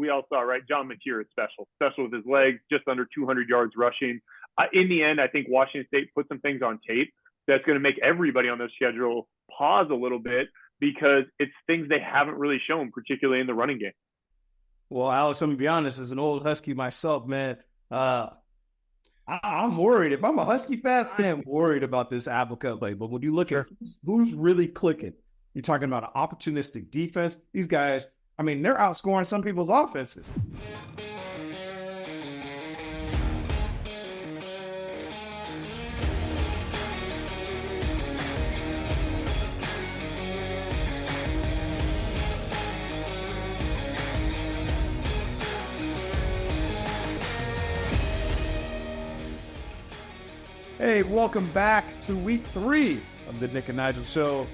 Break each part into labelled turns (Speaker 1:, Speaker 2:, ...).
Speaker 1: we all saw, right? John Mateer is special with his legs, just under 200 yards rushing. In the end, I think Washington State put some things on tape that's going to make everybody on their schedule pause a little bit because it's things they haven't really shown, particularly in the running game.
Speaker 2: Well, Alex, I'm going to be honest, as an old Husky myself, man, I'm worried. If I'm a Husky fan, I am worried about this Apple Cup play. But when you look at who's really clicking, you're talking about an opportunistic defense. These guys, I mean, they're outscoring some people's offenses. Hey, welcome back to week 3 of the Nick and Nigel Show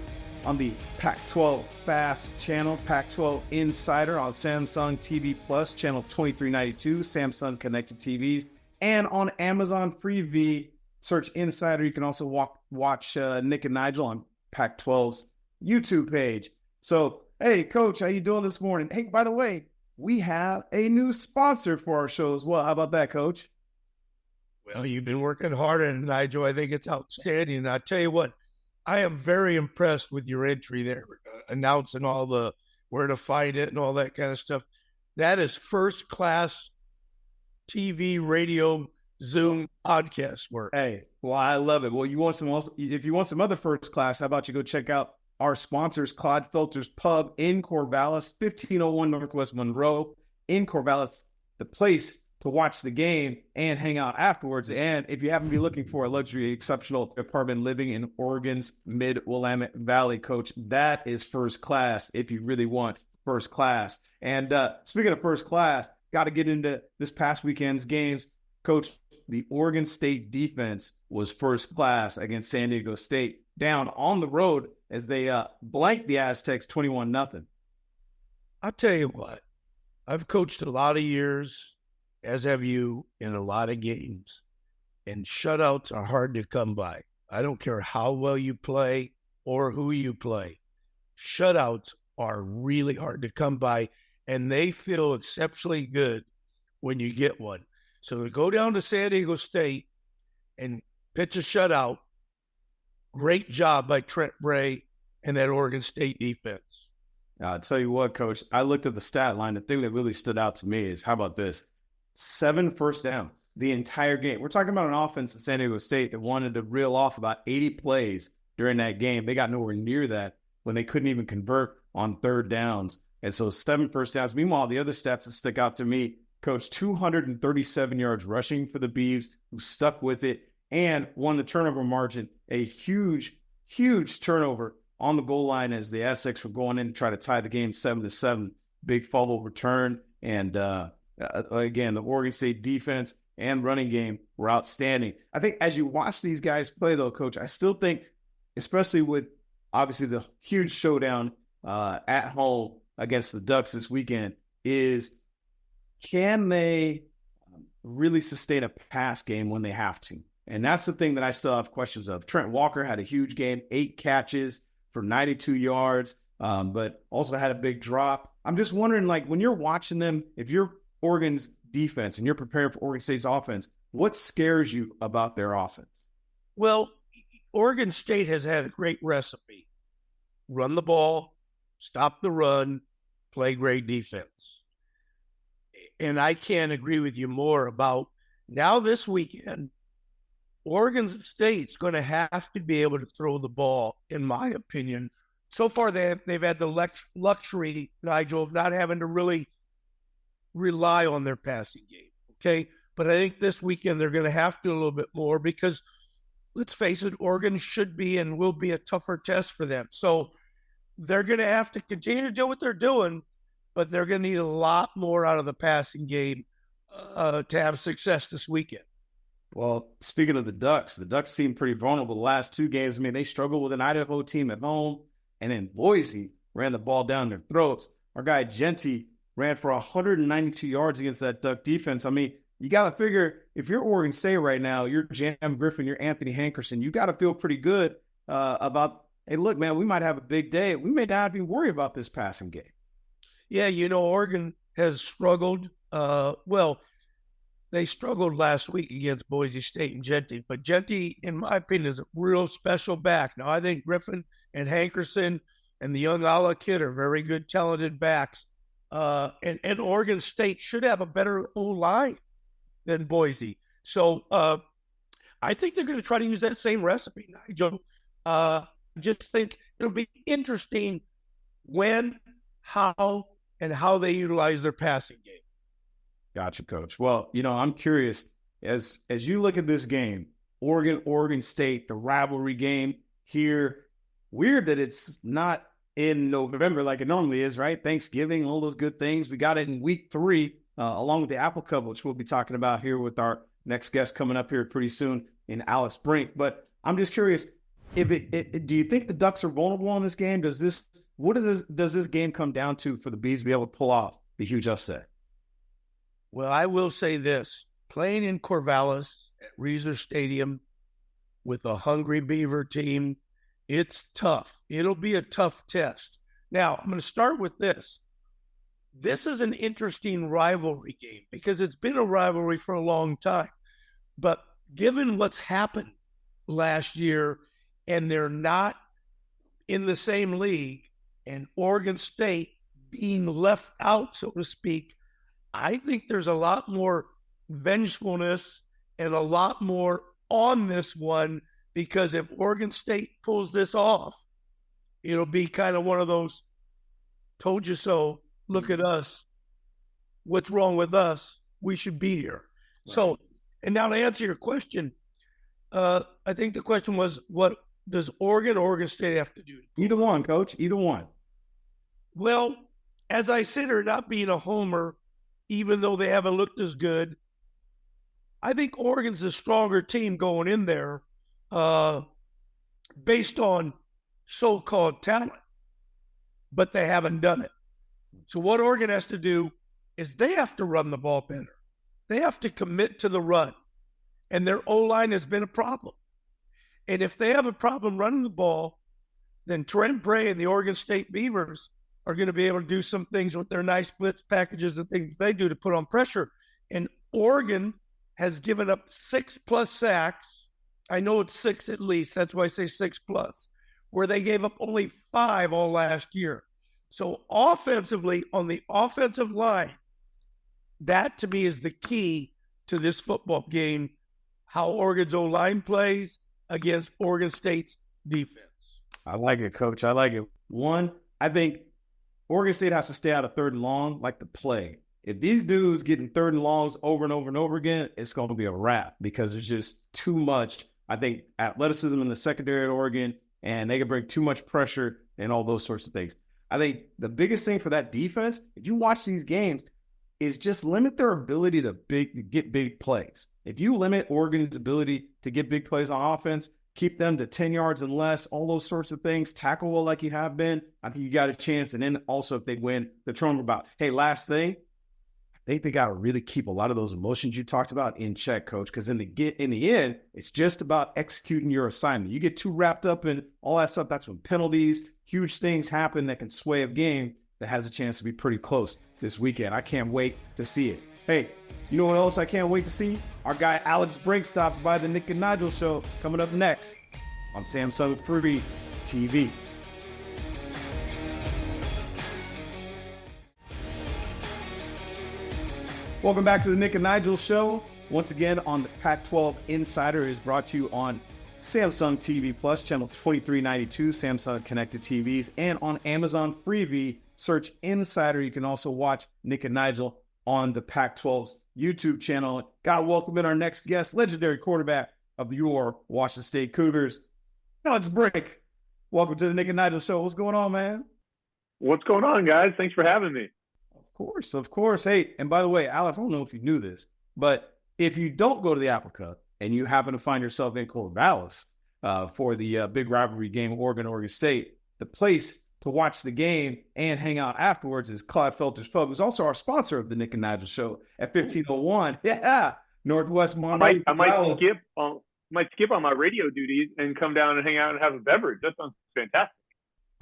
Speaker 2: on the Pac-12 Fast channel, Pac-12 Insider on Samsung TV Plus, channel 2392, Samsung Connected TVs, and on Amazon Freevee. Search Insider. You can also watch Nick and Nigel on Pac-12's YouTube page. So, hey, Coach, how you doing this morning? Hey, by the way, we have a new sponsor for our show as well. How about that, Coach?
Speaker 3: Well, you've been working hard on it, Nigel. I think it's outstanding. And I tell you what, I am very impressed with your entry there, announcing all the where to find it and all that kind of stuff. That is first-class TV, radio, Zoom podcast work.
Speaker 2: Hey, well, I love it. Well, if you want some other first class, how about you go check out our sponsors, Clyde Filters Pub in Corvallis, 1501 Northwest Monroe in Corvallis, the place to watch the game and hang out afterwards. And if you happen to be looking for a luxury, exceptional apartment living in Oregon's Mid-Willamette Valley, Coach, that is first class if you really want first class. And speaking of first class, got to get into this past weekend's games. Coach, the Oregon State defense was first class against San Diego State, down on the road as they blanked the Aztecs 21-0.
Speaker 3: I'll tell you what, I've coached a lot of years, as have you, in a lot of games. And shutouts are hard to come by. I don't care how well you play or who you play. Shutouts are really hard to come by, and they feel exceptionally good when you get one. So to go down to San Diego State and pitch a shutout, great job by Trent Bray and that Oregon State defense.
Speaker 2: I'll tell you what, Coach, I looked at the stat line. The thing that really stood out to me is, how about this? 7 first downs the entire game. We're talking about an offense at San Diego State that wanted to reel off about 80 plays during that game. They got nowhere near that when they couldn't even convert on third downs. And so 7 first downs. Meanwhile, the other stats that stick out to me, Coach, 237 yards rushing for the Beavs, who stuck with it and won the turnover margin. A huge, huge turnover on the goal line as the Aztecs were going in to try to tie the game 7-7. Big fumble return. And again, the Oregon State defense and running game were outstanding. I think as you watch these guys play, though, Coach, I still think, especially with obviously the huge showdown at home against the Ducks this weekend, is can they really sustain a pass game when they have to? And that's the thing that I still have questions of. Trent Walker had a huge game, 8 catches for 92 yards, but also had a big drop. I'm just wondering, like, when you're watching them, if you're Oregon's defense and you're preparing for Oregon State's offense, what scares you about their offense?
Speaker 3: Well, Oregon State has had a great recipe. Run the ball, stop the run, play great defense. And I can't agree with you more about now this weekend, Oregon State's going to have to be able to throw the ball, in my opinion. So far, they've had the luxury, Nigel, of not having to really rely on their passing game, okay? But I think this weekend they're going to have to a little bit more because, let's face it, Oregon should be and will be a tougher test for them. So they're going to have to continue to do what they're doing, but they're going to need a lot more out of the passing game to have success this weekend.
Speaker 2: Well, speaking of the Ducks seem pretty vulnerable the last 2 games. I mean, they struggled with an Idaho team at home, and then Boise ran the ball down their throats. Our guy Genty ran for 192 yards against that Duck defense. I mean, you got to figure, if you're Oregon State right now, you're Jam Griffin, you're Anthony Hankerson, you got to feel pretty good about, hey, look, man, we might have a big day. We may not even worry about this passing game.
Speaker 3: Yeah, you know, Oregon has struggled. They struggled last week against Boise State and Genty, but Genty, in my opinion, is a real special back. Now, I think Griffin and Hankerson and the young Ala kid are very good, talented backs. And Oregon State should have a better O-line than Boise. So I think they're going to try to use that same recipe, Nigel. Just think it'll be interesting when, how they utilize their passing game.
Speaker 2: Gotcha, Coach. Well, I'm curious, as you look at this game, Oregon State, the rivalry game here, weird that it's not in November like it normally is, right? Thanksgiving, all those good things. We got it in week 3, along with the Apple Cup, which we'll be talking about here with our next guest coming up here pretty soon in Alex Brink. But I'm just curious, do you think the Ducks are vulnerable in this game? Does this game come down to for the Bees to be able to pull off the huge upset?
Speaker 3: Well, I will say this. Playing in Corvallis at Reser Stadium with a hungry Beaver team, it's tough. It'll be a tough test. Now, I'm going to start with this. This is an interesting rivalry game because it's been a rivalry for a long time. But given what's happened last year, and they're not in the same league, and Oregon State being left out, so to speak, I think there's a lot more vengefulness and a lot more on this one, because if Oregon State pulls this off, it'll be kind of one of those, told you so, look at us, what's wrong with us, we should be here. Right. So, and now to answer your question, I think the question was, what does Oregon State have to do?
Speaker 2: Either one, Coach, either one.
Speaker 3: Well, as I sit here not being a homer, even though they haven't looked as good, I think Oregon's a stronger team going in there based on so-called talent, but they haven't done it. So what Oregon has to do is they have to run the ball better. They have to commit to the run, and their O-line has been a problem. And if they have a problem running the ball, then Trent Bray and the Oregon State Beavers are going to be able to do some things with their nice blitz packages and things they do to put on pressure. And Oregon has given up 6+ sacks. I know it's 6 at least. That's why I say 6+, where they gave up only 5 all last year. So offensively, on the offensive line, that to me is the key to this football game, how Oregon's O-line plays against Oregon State's defense.
Speaker 2: I like it, Coach. I like it. One, I think Oregon State has to stay out of 3rd and long like the plague. If these dudes getting 3rd and longs over and over and over again, it's going to be a wrap because there's just too much, I think, athleticism in the secondary at Oregon, and they can bring too much pressure and all those sorts of things. I think the biggest thing for that defense, if you watch these games, is just limit their ability to get big plays. If you limit Oregon's ability to get big plays on offense, keep them to 10 yards and less, all those sorts of things, tackle well like you have been, I think you got a chance. And then also if they win, the throwing about, hey, last thing, I think they got to really keep a lot of those emotions you talked about in check, Coach, because in the end, it's just about executing your assignment. You get too wrapped up in all that stuff, that's when penalties, huge things happen that can sway a game that has a chance to be pretty close this weekend. I can't wait to see it. Hey, you know what else I can't wait to see? Our guy Alex Brink stops by the Nick and Nigel Show coming up next on Samsung Free TV. Welcome back to the Nick and Nigel Show. Once again on the Pac-12 Insider is brought to you on Samsung TV Plus, channel 2392, Samsung Connected TVs, and on Amazon Freevee. Search Insider. You can also watch Nick and Nigel on the Pac-12's YouTube channel. Got to welcome in our next guest, legendary quarterback of your Washington State Cougars, Alex Brink. Welcome to the Nick and Nigel Show. What's going on, man?
Speaker 1: What's going on, guys? Thanks for having me.
Speaker 2: Of course. Hey, and by the way, Alex, I don't know if you knew this, but if you don't go to the Apple Cup and you happen to find yourself in Corvallis for the big rivalry game, Oregon State, the place to watch the game and hang out afterwards is Clyde Felter's Pub, who's also our sponsor of the Nick and Nigel Show at 1501. Yeah, Northwest Monterey.
Speaker 1: I might skip on my radio duties and come down and hang out and have a beverage. That sounds fantastic.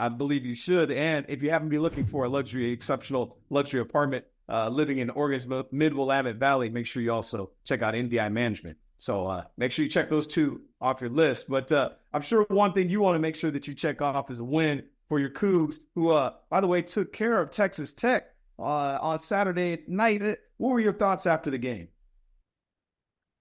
Speaker 2: I believe you should. And if you happen to be looking for a exceptional luxury apartment, living in Oregon's Mid-Willamette Valley, make sure you also check out NDI Management. So make sure you check those two off your list. But I'm sure one thing you want to make sure that you check off is a win for your Cougs, who, by the way, took care of Texas Tech on Saturday night. What were your thoughts after the game?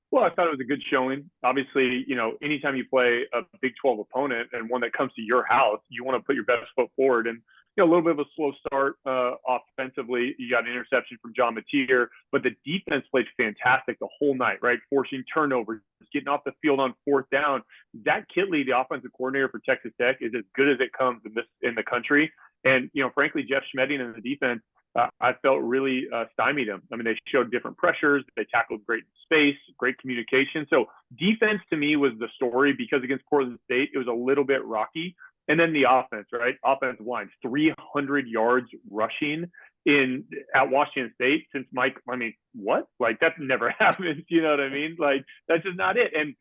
Speaker 1: Well, I thought it was a good showing. Obviously, anytime you play a Big 12 opponent and one that comes to your house, you want to put your best foot forward. And, a little bit of a slow start offensively. You got an interception from John Mateer, but the defense played fantastic the whole night, right? Forcing turnovers, getting off the field on fourth down. Zach Kitley, the offensive coordinator for Texas Tech, is as good as it comes in the country. And, frankly, Jeff Schmedding and the defense, I felt really stymied them. I mean, they showed different pressures. They tackled great space, great communication. So defense to me was the story, because against Portland State, it was a little bit rocky. And then the offense, right? Offensive line, 300 yards rushing at Washington State since Mike. I mean, what? Like, that never happens. You know what I mean? Like, that's just not it. And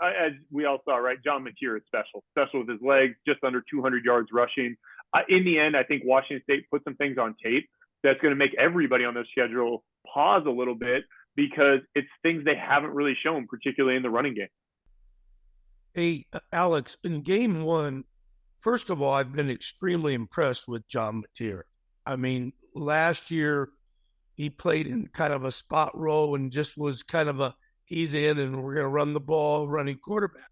Speaker 1: as we all saw, right? John Mateer is special with his legs, just under 200 yards rushing. In the end, I think Washington State put some things on tape that's going to make everybody on their schedule pause a little bit, because it's things they haven't really shown, particularly in the running game.
Speaker 3: Hey, Alex, in game one, first of all, I've been extremely impressed with John Mateer. I mean, last year he played in kind of a spot role and just was kind of he's in and we're going to run the ball, running quarterback.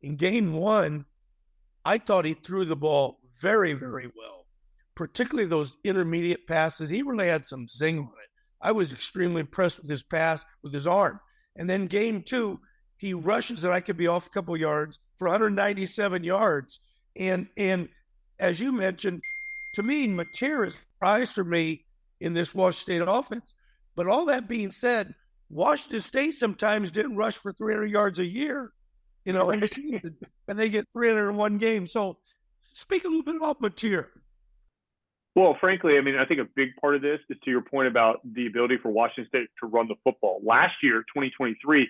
Speaker 3: In game one, I thought he threw the ball very, very well, particularly those intermediate passes. He really had some zing on it. I was extremely impressed with his pass, with his arm. And then game two, he rushes and I could be off a couple yards for 197 yards. And as you mentioned, to me, Mateer is a surprise for me in this Washington State offense. But all that being said, Washington State sometimes didn't rush for 300 yards a year, and they get 301 games. So speak a little bit about Mateer.
Speaker 1: Well, frankly, I mean, I think a big part of this is to your point about the ability for Washington State to run the football. Last year, 2023,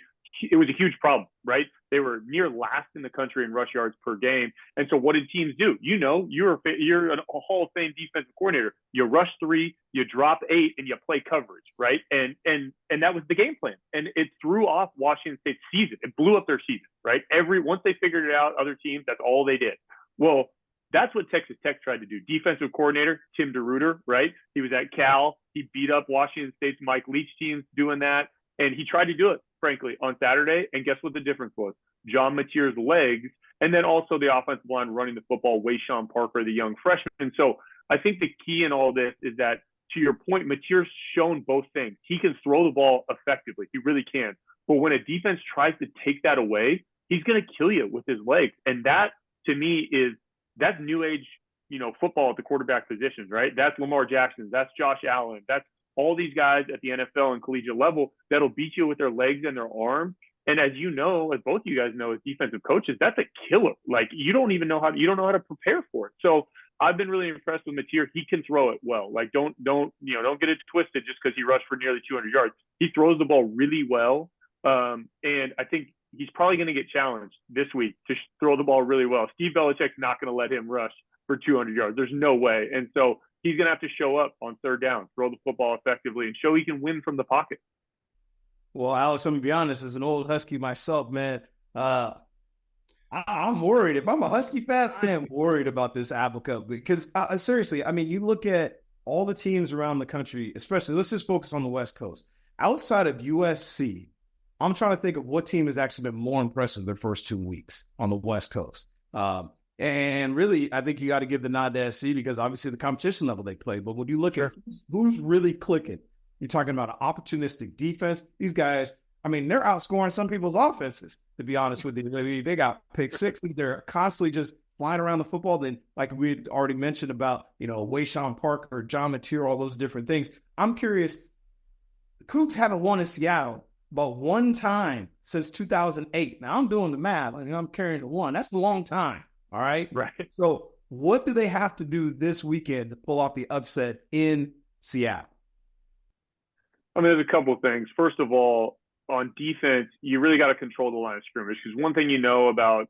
Speaker 1: it was a huge problem, right? They were near last in the country in rush yards per game. And so what did teams do? You're a Hall of Fame defensive coordinator. You rush 3, you drop 8, and you play coverage, right? And that was the game plan. And it threw off Washington State's season. It blew up their season, right? Once they figured it out, other teams, that's all they did. Well, that's what Texas Tech tried to do. Defensive coordinator, Tim DeRuyter, right? He was at Cal. He beat up Washington State's Mike Leach teams doing that. And he tried to do it, frankly, on Saturday. And guess what the difference was? John Mateer's legs, and then also the offensive line running the football, Wayshawn Parker, the young freshman. So I think the key in all this is that, to your point, Mateer's shown both things. He can throw the ball effectively. He really can. But when a defense tries to take that away, he's going to kill you with his legs. And that, to me, that's new age, football at the quarterback positions, right? That's Lamar Jackson. That's Josh Allen. That's all these guys at the NFL and collegiate level that'll beat you with their legs and their arms. And as both of you guys know, as defensive coaches, that's a killer. Like, you don't know how to prepare for it. So I've been really impressed with Mateer. He can throw it well. Like, don't get it twisted just because he rushed for nearly 200 yards. He throws the ball really well. And I think he's probably going to get challenged this week to throw the ball really well. Steve Belichick's not going to let him rush for 200 yards. There's no way. And so he's going to have to show up on third down, throw the football effectively, and show he can win from the pocket.
Speaker 2: Well, Alex, I'm going to be honest, as an old Husky myself, man, I'm worried. If I'm a Husky fan, I'm worried about this Apple Cup. Because seriously, I mean, you look at all the teams around the country, especially, let's just focus on the West Coast. Outside of USC, I'm trying to think of what team has actually been more impressive their first 2 weeks on the West Coast. And really, I think you got to give the nod to SC because obviously the competition level they play. But when you look at who's really clicking, you're talking about an opportunistic defense. These guys, I mean, they're outscoring some people's offenses, to be honest with you. They got pick sixes. They're constantly just flying around the football. Then, like we had already mentioned about, Wayshawn Parker, John Mateer, all those different things. I'm curious, the Cougs haven't won in Seattle but one time since 2008. Now, I'm doing the math. I'm carrying the one. That's a long time. All right?
Speaker 1: Right.
Speaker 2: So what do they have to do this weekend to pull off the upset in Seattle?
Speaker 1: I mean, there's a couple of things. First of all, on defense, you really got to control the line of scrimmage, because one thing about,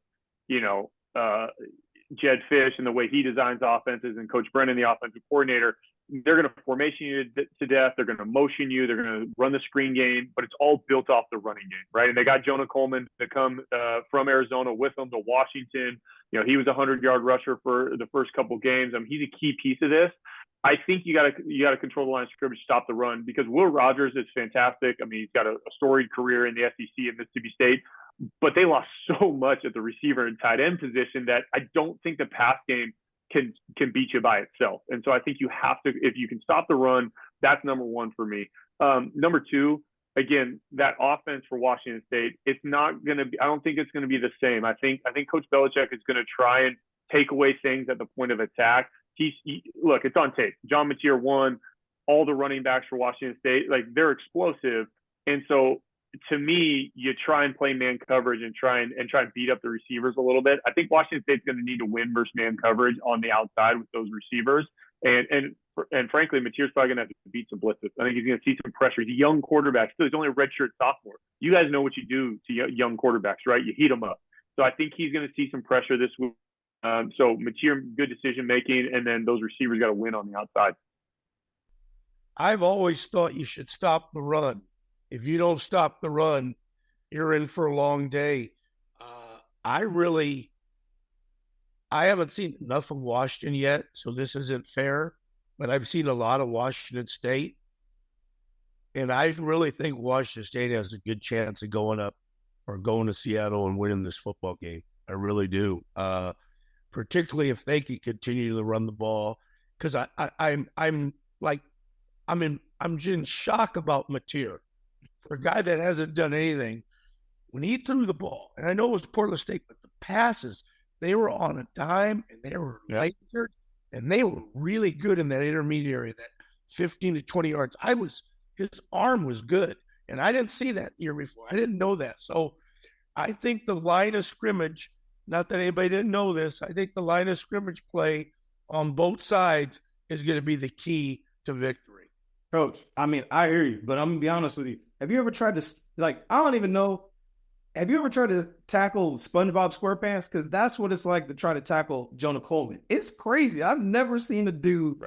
Speaker 1: Jed Fish and the way he designs offenses, and Coach Brennan, the offensive coordinator, they're going to formation you to death. They're going to motion you. They're going to run the screen game, but it's all built off the running game, right? And they got Jonah Coleman to come from Arizona with them to Washington. He was a 100-yard rusher for the first couple of games. He's a key piece of this. I think you got to control the line of scrimmage, stop the run, because Will Rogers is fantastic. He's got a storied career in the SEC at Mississippi State, but they lost so much at the receiver and tight end position that I don't think the pass game can beat you by itself. And so I think you have to, if you can stop the run, that's number one for me. Number two, again, that offense for Washington State, it's not going to be, I don't think it's going to be the same. I think Coach Belichick is going to try and take away things at the point of attack. Look, it's on tape. John Mateer won all the running backs for Washington State. Like, they're explosive. And so to me, you try and play man coverage and try and beat up the receivers a little bit. I think Washington State's going to need to win versus man coverage on the outside with those receivers. And frankly, Mateer's probably going to have to beat some blitzes. I think he's going to see some pressure. He's a young quarterback. Still, he's only a redshirt sophomore. You guys know what you do to young quarterbacks, right? You heat them up. So I think he's going to see some pressure this week. So Mateer, good decision making, and then those receivers got to win on the outside.
Speaker 3: I've always thought you should stop the run. If you don't stop the run, you're in for a long day. I haven't seen enough of Washington yet, so this isn't fair, but I've seen a lot of Washington State, and I really think Washington State has a good chance of going up or going to Seattle and winning this football game. I really do. Particularly if they can continue to run the ball, because I'm in shock about Mateer. For a guy that hasn't done anything, when he threw the ball, and I know it was Portland State, but the passes, they were on a dime and they were lasered, and they were really good in that intermediary, that 15 to 20 yards. His arm was good, and I didn't see that the year before. I didn't know that. So I think the line of scrimmage, not that anybody didn't know this, I think the line of scrimmage play on both sides is going to be the key to victory.
Speaker 2: Coach, I hear you, but I'm going to be honest with you. Have you ever tried to, I don't even know, have you ever tried to tackle SpongeBob SquarePants? Because that's what it's like to try to tackle Jonah Coleman. It's crazy. I've never seen a dude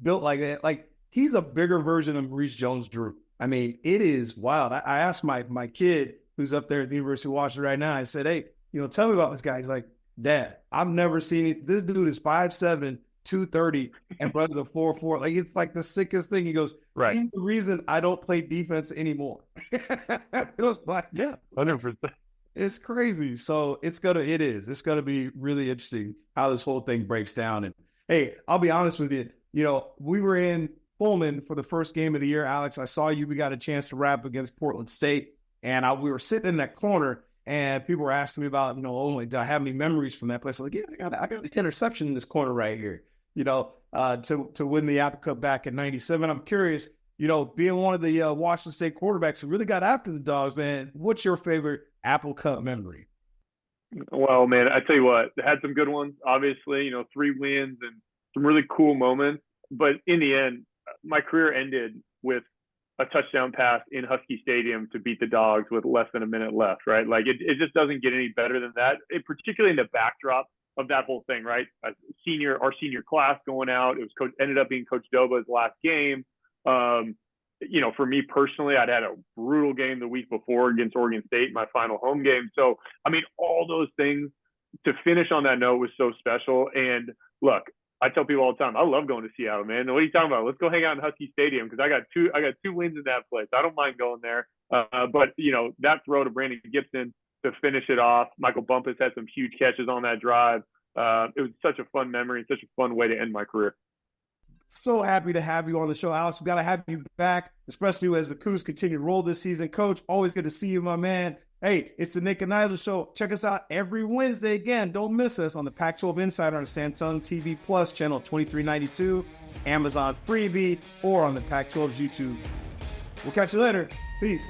Speaker 2: built like that. Like, he's a bigger version of Maurice Jones-Drew. It is wild. I asked my kid who's up there at the University of Washington right now, I said, hey, tell me about this guy. He's like, Dad, I've never seen it. This dude is 5'7", 230, and runs a 4.4. Like, it's like the sickest thing. He goes, right. He's the reason I don't play defense anymore. It was like, yeah, 100%. It's crazy. So it's going to be really interesting how this whole thing breaks down. And hey, I'll be honest with you. We were in Pullman for the first game of the year. Alex, I saw you. We got a chance to wrap against Portland State, and we were sitting in that corner, and people were asking me about, did I have any memories from that place? I'm like, yeah, I got an interception in this corner right here, to win the Apple Cup back in 97. I'm curious, being one of the Washington State quarterbacks who really got after the Dogs, man, what's your favorite Apple Cup memory?
Speaker 1: Well, man, I tell you what, they had some good ones, obviously, 3 wins and some really cool moments. But in the end, my career ended with a touchdown pass in Husky Stadium to beat the Dogs with less than a minute left, right? Like, it just doesn't get any better than that, particularly in the backdrop of that whole thing, right? Our senior class going out, ended up being Coach Doba's last game. For me personally, I'd had a brutal game the week before against Oregon State, my final home game. So, all those things to finish on that note was so special. And look, I tell people all the time, I love going to Seattle, man. What are you talking about? Let's go hang out in Husky Stadium, because I got two wins in that place. I don't mind going there. But that throw to Brandon Gibson to finish it off. Michael Bumpus had some huge catches on that drive. It was such a fun memory and such a fun way to end my career.
Speaker 2: So happy to have you on the show, Alex. We've got to have you back, especially as the Cougs continue to roll this season. Coach, always good to see you, my man. Hey, it's the Nick and Nigel Show. Check us out every Wednesday. Again, don't miss us on the Pac-12 Insider on Samsung TV Plus, channel 2392, Amazon Freebie, or on the Pac-12's YouTube. We'll catch you later. Peace.